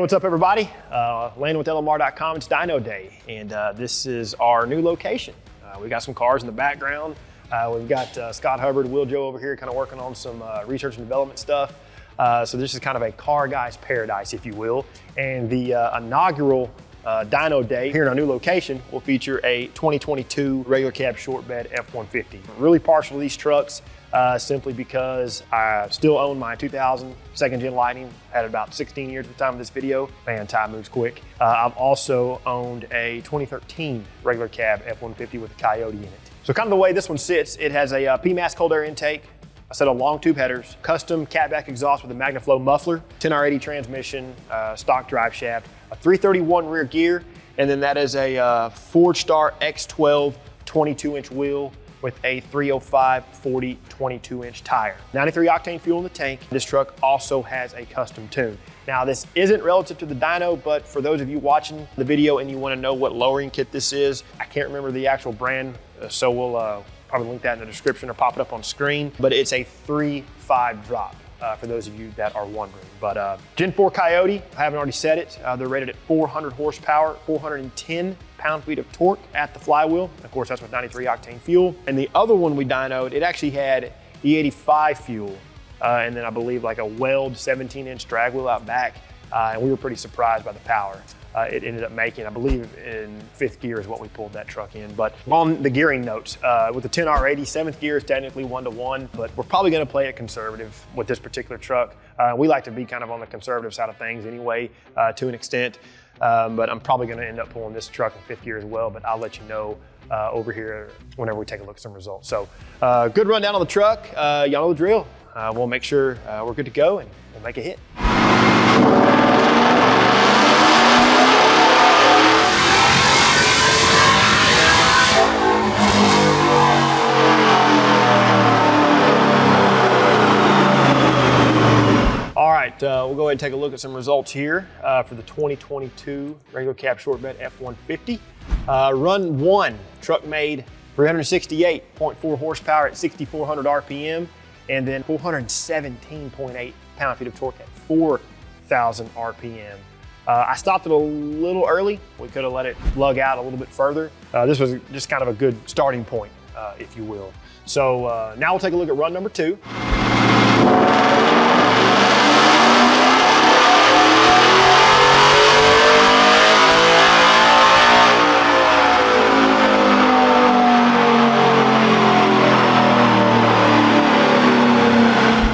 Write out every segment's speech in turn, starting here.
what's up everybody? Landwithlmr.com, it's Dyno Day, and this is our new location. We got some cars in the background. We've got Scott Hubbard, Will Joe over here kind of working on some research and development stuff. So this is kind of a car guy's paradise, if you will. And the inaugural Dyno Day here in our new location will feature a 2022 regular cab short bed F-150. Really partial to these trucks simply because I still own my 2000 second gen Lightning. Had about 16 years at the time of this video. Man, time moves quick. I've also owned a 2013 regular cab F-150 with a Coyote in it. So kind of the way this one sits, it has a PMAS cold air intake, a set of long tube headers, custom catback exhaust with a Magnaflow muffler, 10R80 transmission, stock drive shaft, a 331 rear gear, and then that is a Forgestar X12 22-inch wheel with a 305 40 22-inch tire. 93 octane fuel in the tank. This truck also has a custom tune. Now this isn't relative to the dyno, but for those of you watching the video and you want to know what lowering kit this is, I can't remember the actual brand, so we'll probably link that in the description or pop it up on screen, but it's a 3.5 drop for those of you that are wondering. But Gen 4 Coyote, I haven't already said it, they're rated at 400 horsepower, 410 pound-feet of torque at the flywheel. Of course, that's with 93 octane fuel. And the other one we dynoed, it actually had E85 fuel, and then I believe like a Weld 17-inch drag wheel out back, and we were pretty surprised by the power it ended up making. I believe in 5th gear is what we pulled that truck in. But on the gearing notes, with the 10R80, 7th gear is technically 1-to-1, but we're probably gonna play it conservative with this particular truck. We like to be kind of on the conservative side of things anyway, to an extent, but I'm probably gonna end up pulling this truck in 5th gear as well, but I'll let you know over here whenever we take a look at some results. So good rundown on the truck. Y'all know the drill. We'll make sure we're good to go and we'll make a hit. We'll go ahead and take a look at some results here for the 2022 regular cab short bed F-150. Run 1, truck made 368.4 horsepower at 6,400 RPM, and then 417.8 pound-feet of torque at 4,000 RPM. I stopped it a little early. We could have let it lug out a little bit further. This was just kind of a good starting point, if you will. So now we'll take a look at run number 2.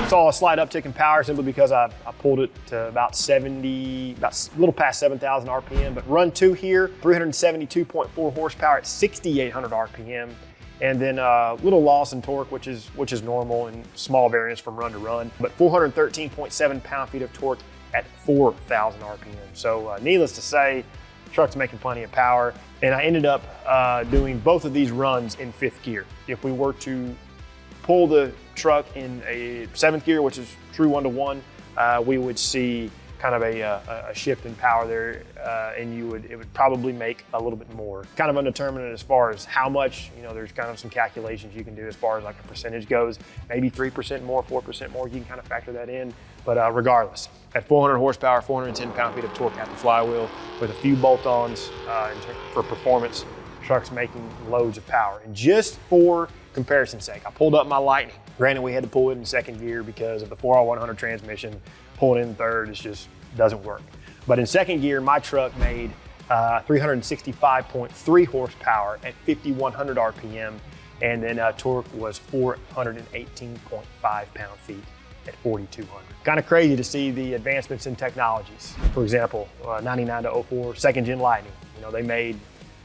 Saw a slight uptick in power simply because I pulled it to about 70, about a little past 7,000 RPM. But run 2 here, 372.4 horsepower at 6,800 RPM. And then a little loss in torque, which is normal and small variance from run to run, but 413.7 pound-feet of torque at 4,000 RPM. So needless to say, the truck's making plenty of power. And I ended up doing both of these runs in 5th gear. If we were to pull the truck in a 7th gear, which is true 1-to-1, we would see kind of a shift in power there, and it would probably make a little bit more. Kind of undetermined as far as how much, you know, there's kind of some calculations you can do as far as like a percentage goes, maybe 3% more, 4% more, you can kind of factor that in. But regardless, at 400 horsepower, 410 pound-feet of torque at the flywheel with a few bolt-ons for performance, truck's making loads of power. And just for comparison's sake, I pulled up my Lightning. Granted, we had to pull it in 2nd gear because of the 4R100 transmission. Pulling it in 3rd, it just doesn't work. But in 2nd gear, my truck made 365.3 horsepower at 5,100 RPM, and then torque was 418.5 pound-feet at 4,200. Kind of crazy to see the advancements in technologies. For example, 99 to 04 2nd gen Lightning. You know, they made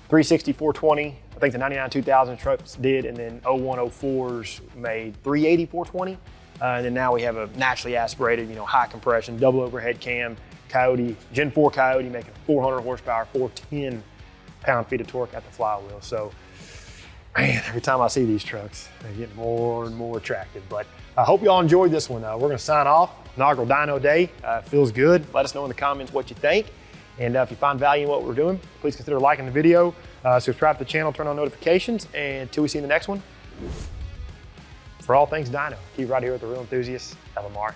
360, 420. I think the 99 2000 trucks did, and then 01, 04s made 380, 420. And then now we have a naturally aspirated, you know, high compression, double overhead cam, Coyote, Gen 4 Coyote making 400 horsepower, 410 pound-feet of torque at the flywheel. So, man, every time I see these trucks, they get more and more attractive. But I hope y'all enjoyed this one. We're gonna sign off. Inaugural Dyno Day, feels good. Let us know in the comments what you think. And if you find value in what we're doing, please consider liking the video, subscribe to the channel, turn on notifications, and until we see you in the next one, for all things dyno, keep right here with the real enthusiast, LMR.